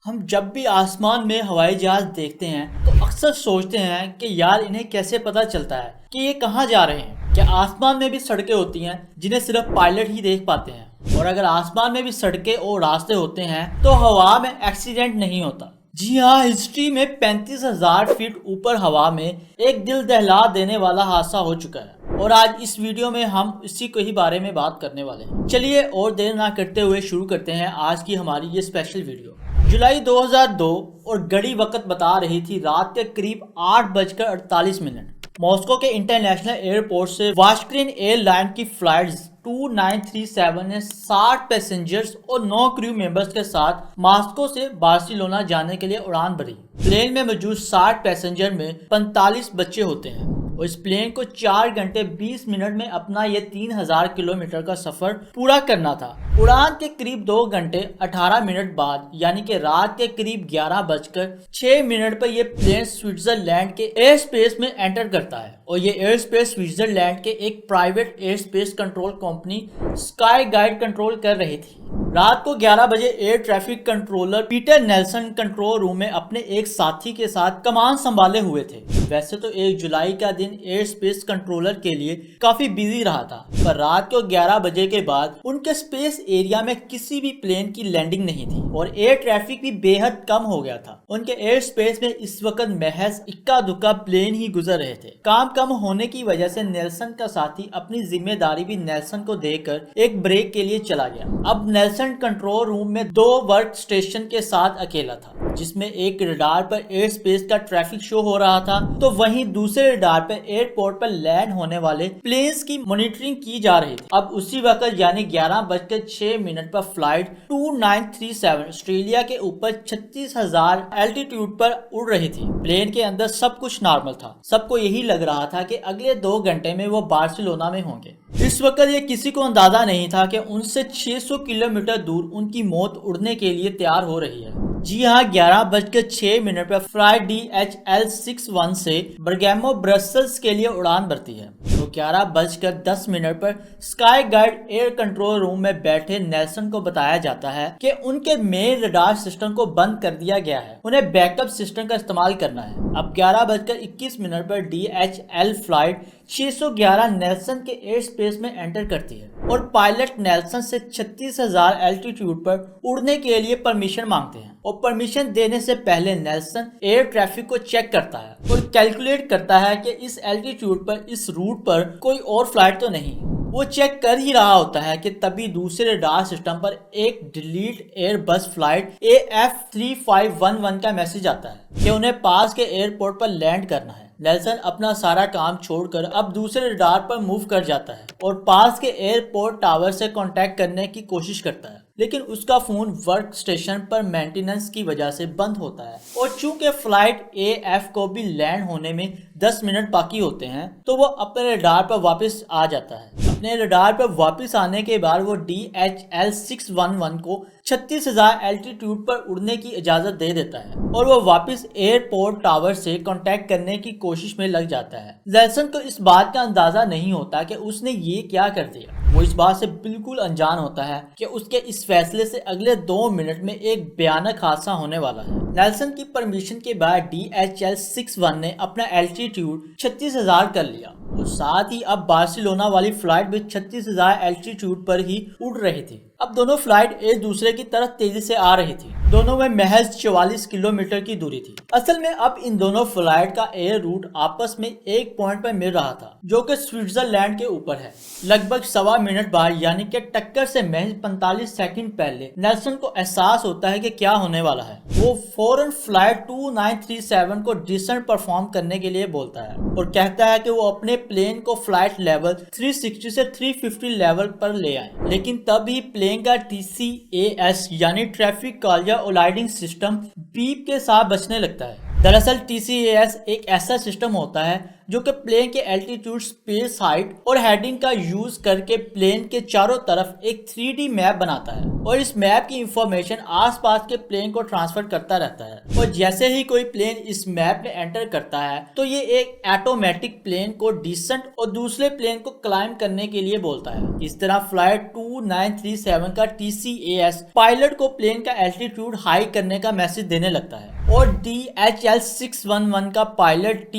हम जब भी आसमान में हवाई जहाज देखते हैं तो अक्सर सोचते हैं कि यार इन्हें कैसे पता चलता है कि ये कहाँ जा रहे हैं। क्या आसमान में भी सड़कें होती हैं जिन्हें सिर्फ पायलट ही देख पाते हैं? और अगर आसमान में भी सड़कें और रास्ते होते हैं तो हवा में एक्सीडेंट नहीं होता। जी हाँ, हिस्ट्री में 35,000 फीट ऊपर हवा में एक दिल दहला देने वाला हादसा हो चुका है और आज इस वीडियो में हम इसी को ही बारे में बात करने वाले हैं। चलिए और देर ना करते हुए शुरू करते हैं आज की हमारी ये स्पेशल वीडियो। जुलाई 2002 और घड़ी वक्त बता रही थी रात के करीब 8:48। मॉस्को के इंटरनेशनल एयरपोर्ट से वाशक्रेन एयरलाइन की फ्लाइट्स 2937 ने 60 पैसेंजर्स और 9 क्रू मेंबर्स के साथ मॉस्को से बार्सिलोना जाने के लिए उड़ान भरी। प्लेन में मौजूद 60 पैसेंजर में 45 बच्चे होते हैं और इस प्लेन को 4 घंटे 20 मिनट में अपना ये 3000 किलोमीटर का सफर पूरा करना था। उड़ान के करीब 2 घंटे 18 मिनट बाद यानी कि रात के करीब 11:06 पर यह प्लेन स्विट्जरलैंड के एयर स्पेस में एंटर करता है और ये एयर स्पेस स्विट्जरलैंड के एक private air space control company sky guide control कर रही थी। रात को 11 बजे air traffic controller Peter Nelson control room में अपने एक साथी के साथ कमान संभाले हुए थे। वैसे तो 1 जुलाई का दिन एयर स्पेस कंट्रोलर के लिए काफी बिजी रहा था, पर रात को 11 बजे के बाद उनके स्पेस एरिया में किसी भी प्लेन की लैंडिंग नहीं थी और एयर ट्रैफिक भी बेहद कम हो गया था। उनके एयर स्पेस में इस वक्त महज इक्का दुक्का प्लेन ही गुजर रहे थे। काम कम होने की वजह से नेल्सन का साथी अपनी जिम्मेदारी भी नेल्सन को देकर एक ब्रेक के लिए चला गया। अब नेल्सन कंट्रोल रूम में 2 वर्क स्टेशन के साथ अकेला था, जिसमें एक रडार पर एयर स्पेस का ट्रैफिक शो हो रहा था तो वहीं दूसरे रडार पर एयरपोर्ट पर लैंड होने वाले प्लेन्स की मॉनिटरिंग की जा रही थी। अब उसी वक्त यानी 11:06 पर फ्लाइट 2937 ऑस्ट्रेलिया के ऊपर 36,000 एल्टीट्यूड पर उड़ रही थी। प्लेन के अंदर सब कुछ नॉर्मल था। सबको यही लग रहा था कि अगले 2 घंटे में वो बार्सिलोना में होंगे। इस वक्त ये किसी को अंदाजा नहीं था कि उनसे 600 किलोमीटर दूर उनकी मौत उड़ने के लिए तैयार हो रही है। जी हाँ, 11:06 पर फ्लाइट DHL-61 से बर्गामो ब्रसल्स के लिए उड़ान भरती है तो 11:10 पर sky guide air control room में बैठे नेल्सन को बताया जाता है कि उनके मेन रडार सिस्टम को बंद कर दिया गया है, उन्हें बैकअप सिस्टम का इस्तेमाल करना है। अब 11:21 पर DHL फ्लाइट 611 नेल्सन के एयर स्पेस में एंटर करती है और पायलट नेल्सन से 36,000 एल्टीट्यूड पर उड़ने के लिए परमिशन मांगते हैं और परमिशन देने से पहले नेल्सन एयर ट्रैफिक को चेक करता है और कैलकुलेट करता है कि इस एल्टीट्यूड पर इस रूट पर कोई और फ्लाइट तो नहीं। वो चेक कर ही रहा होता है कि तभी दूसरे रडार सिस्टम पर एक डिलीट एयर बस फ्लाइट AF3511 का मैसेज आता है कि उन्हें पास के एयरपोर्ट पर लैंड करना है। नेल्सन अपना सारा काम छोड़कर अब दूसरे रडार पर मूव कर जाता है और पास के एयरपोर्ट टावर से कांटेक्ट करने की कोशिश करता है, लेकिन उसका फोन वर्क स्टेशन पर मेंटेनेंस की वजह से बंद होता है और चूंकि फ्लाइट AF को भी लैंड होने में 10 मिनट बाकी होते हैं तो वो अपने रडार पर वापस आ जाता है। अपने रडार पर वापस आने के बाद वो DHL-611 को 36,000 एल्टीट्यूड पर उड़ने की इजाजत दे देता है और वो वापस एयरपोर्ट टावर से कांटेक्ट करने की कोशिश में लग जाता है। नेल्सन को इस बात का अंदाजा नहीं होता कि उसने ये क्या कर दिया। वो इस बात से बिल्कुल अनजान होता है कि उसके इस फैसले से अगले 2 मिनट में एक भयानक हादसा होने वाला है। नेल्सन की परमिशन के बाद DHL-61 ने अपना एल्टीट्यूड 36,000 कर लिया और साथ ही अब बार्सिलोना वाली फ्लाइट भी 36,000 एल्टीट्यूड पर ही उड़ रही थी। अब दोनों फ्लाइट एक दूसरे की तरफ तेजी से आ रही थी। दोनों में महज 44 किलोमीटर की दूरी थी। असल में अब इन दोनों फ्लाइट का एयर रूट आपस में एक पॉइंट पर मिल रहा था जो कि स्विट्जरलैंड के ऊपर है। लगभग 1.25 मिनट बाद यानी कि टक्कर से महज 45 सेकंड पहले नेल्सन को एहसास होता है कि क्या होने वाला है। वो फौरन फ्लाइट 2937 को डिसेंट परफॉर्म करने के लिए बोलता है और कहता है कि वो अपने प्लेन को फ्लाइट लेवल 360 से 350 लेवल पर ले आए, लेकिन तभी प्लेन का TCAS यानी traffic collision avoiding system beep के साथ बचने लगता है। दरअसल TCAS एक ऐसा सिस्टम होता है जो कि प्लेन के एल्टीट्यूड, स्पेस, हाइट और हेडिंग का यूज करके प्लेन के चारों तरफ एक 3D मैप बनाता है और इस मैप की इंफॉर्मेशन आसपास के प्लेन को ट्रांसफर करता रहता है। और जैसे ही कोई प्लेन इस मैप में एंटर करता है तो ये एक ऑटोमेटिक प्लेन को डिसेंट और दूसरे प्लेन को क्लाइंब करने के लिए बोलता है। इस तरह फ्लाइट 2937 का TCAS पायलट को प्लेन का एल्टीट्यूड हाई करने का मैसेज देने लगता है और DHL 611 का पायलट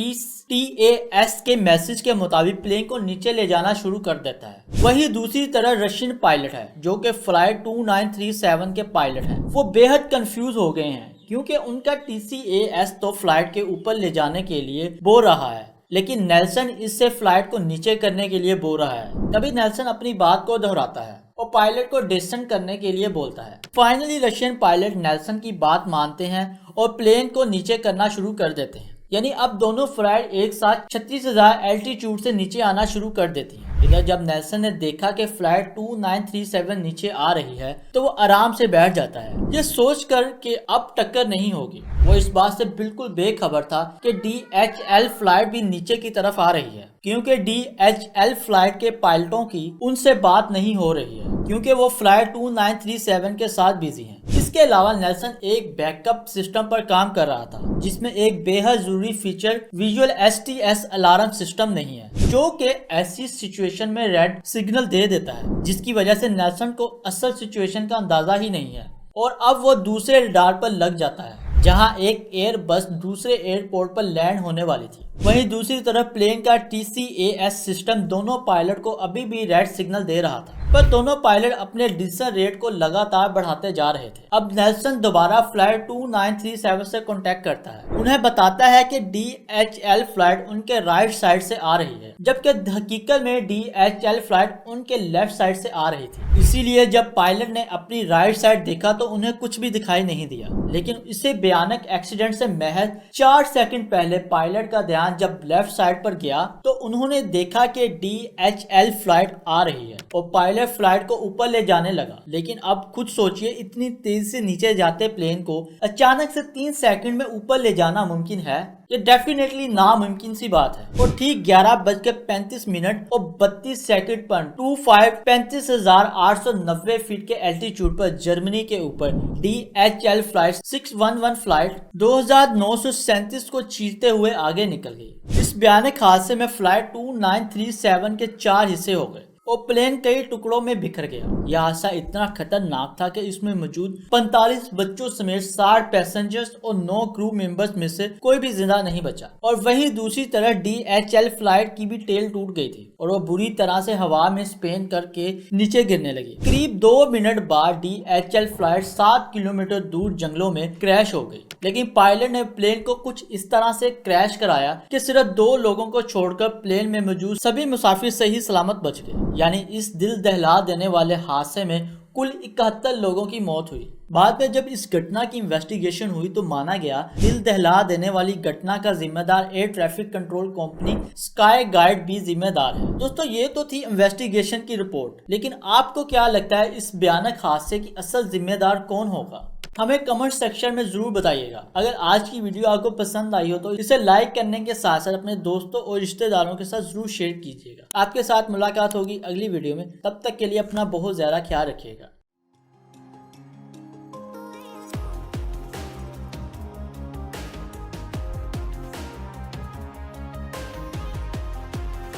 TAS के मैसेज के मुताबिक प्लेन को नीचे ले जाना शुरू कर देता है। वही दूसरी तरह रशियन पायलट है जो कि फ्लाइट 2937 के पायलट हैं। वो बेहद कंफ्यूज हो गए हैं क्योंकि उनका TCAS तो फ्लाइट के ऊपर ले जाने के लिए बोल रहा है, लेकिन नेल्सन इससे फ्लाइट को नीचे करने के लिए बोल रहा है। तभी नेल्सन अपनी बात को दोहराता है और पायलट को डिसेंट करने के लिए बोलता है। फाइनली रशियन पायलट नेल्सन की बात मानते हैं और प्लेन को नीचे करना शुरू कर देते हैं। यानी अब दोनों फ्लाइट एक साथ 36,000 एल्टीट्यूड से नीचे आना शुरू कर देती हैं। इधर जब नेल्सन ने देखा कि फ्लाइट 2937 नीचे आ रही है तो वो आराम से बैठ जाता है, ये सोचकर कि अब टक्कर नहीं होगी। वो इस बात से बिल्कुल बेखबर था कि DHL फ्लाइट भी नीचे की तरफ आ रही है, क्योंकि DHL फ्लाइट के पायलटों की उनसे बात नहीं हो रही है क्योंकि वो फ्लाइट 2937 के साथ बिजी हैं। इसके अलावा नेल्सन एक बैकअप सिस्टम पर काम कर रहा था जिसमें एक बेहद जरूरी feature visual STS alarm system नहीं है, जो कि ऐसी सिचुएशन में रेड सिग्नल दे देता है जिसकी वजह से नेल्सन को असल सिचुएशन का अंदाजा ही नहीं है। और अब वो दूसरे रडार पर लग जाता है जहां एक एयर बस दूसरे एयरपोर्ट पर लैंड होने वाली थी। वहीं दूसरी तरफ प्लेन का TCAS सिस्टम दोनों पायलट को अभी भी रेड सिग्नल दे रहा था, पर दोनों पायलट अपने डिसीजन रेट को लगातार बढ़ाते जा रहे थे। अब नेल्सन दोबारा फ्लाइट 2937 से कांटेक्ट करता है, उन्हें बताता है कि DHL फ्लाइट उनके राइट साइड से आ रही है, जबकि हकीकत में DHL फ्लाइट उनके लेफ्ट साइड से आ रही थी। इसीलिए जब पायलट ने अपनी राइट साइड देखा तो उन्हें कुछ भी दिखाई नहीं दिया, लेकिन इसे भयानक एक्सीडेंट से महज 4 सेकंड पहले पायलट का ध्यान जब लेफ्ट साइड पर गया तो उन्होंने देखा कि DHL फ्लाइट आ रही है और पायलट फ्लाइट को ऊपर ले जाने लगा। लेकिन अब खुद सोचिए, इतनी तेज से नीचे जाते प्लेन को अचानक से 3 सेकंड में ऊपर ले जाना मुमकिन है? ये डेफिनेटली नामुमकिन सी बात है। और ठीक 11:35 और 32 सेकंड पर 35,890 फीट के एल्टीट्यूड पर जर्मनी के ऊपर DHL फ्लाइट 611 फ्लाइट 2937 को चीरते हुए आगे निकल गई। इस भयानक हादसे में फ्लाइट 2937 के 4 हिस्से हो गए और प्लेन कई टुकड़ों में बिखर गया। यह हादसा इतना खतरनाक था कि इसमें मौजूद 45 बच्चों समेत 60 पैसेंजर्स और 9 क्रू मेंबर्स में से कोई भी जिंदा नहीं बचा। और वहीं दूसरी तरह DHL फ्लाइट की भी टेल टूट गई थी और वो बुरी तरह से हवा में स्पेन करके नीचे गिरने लगी। करीब 2 मिनट बाद DHL फ्लाइट 7 किलोमीटर दूर जंगलों में क्रैश हो गई, लेकिन पायलट ने प्लेन को कुछ इस तरह से क्रैश कराया कि सिर्फ 2 लोगों को छोड़कर प्लेन में मौजूद सभी मुसाफिर सही सलामत बच गए। यानी इस दिल दहला देने वाले हादसे में कुल 71 लोगों की मौत हुई। बाद में जब इस घटना की इन्वेस्टिगेशन हुई तो माना गया दिल दहला देने वाली घटना का जिम्मेदार air traffic control company sky guide भी जिम्मेदार है। दोस्तों, ये तो थी इन्वेस्टिगेशन की रिपोर्ट, लेकिन आपको क्या लगता है इस भयानक हादसे की असल जिम्मेदार कौन होगा? हमें कमेंट सेक्शन में जरूर बताइएगा। अगर आज की वीडियो आपको पसंद आई हो तो इसे लाइक करने के साथ साथ अपने दोस्तों और रिश्तेदारों के साथ जरूर शेयर कीजिएगा। आपके साथ मुलाकात होगी अगली वीडियो में, तब तक के लिए अपना बहुत ज्यादा ख्याल रखिएगा।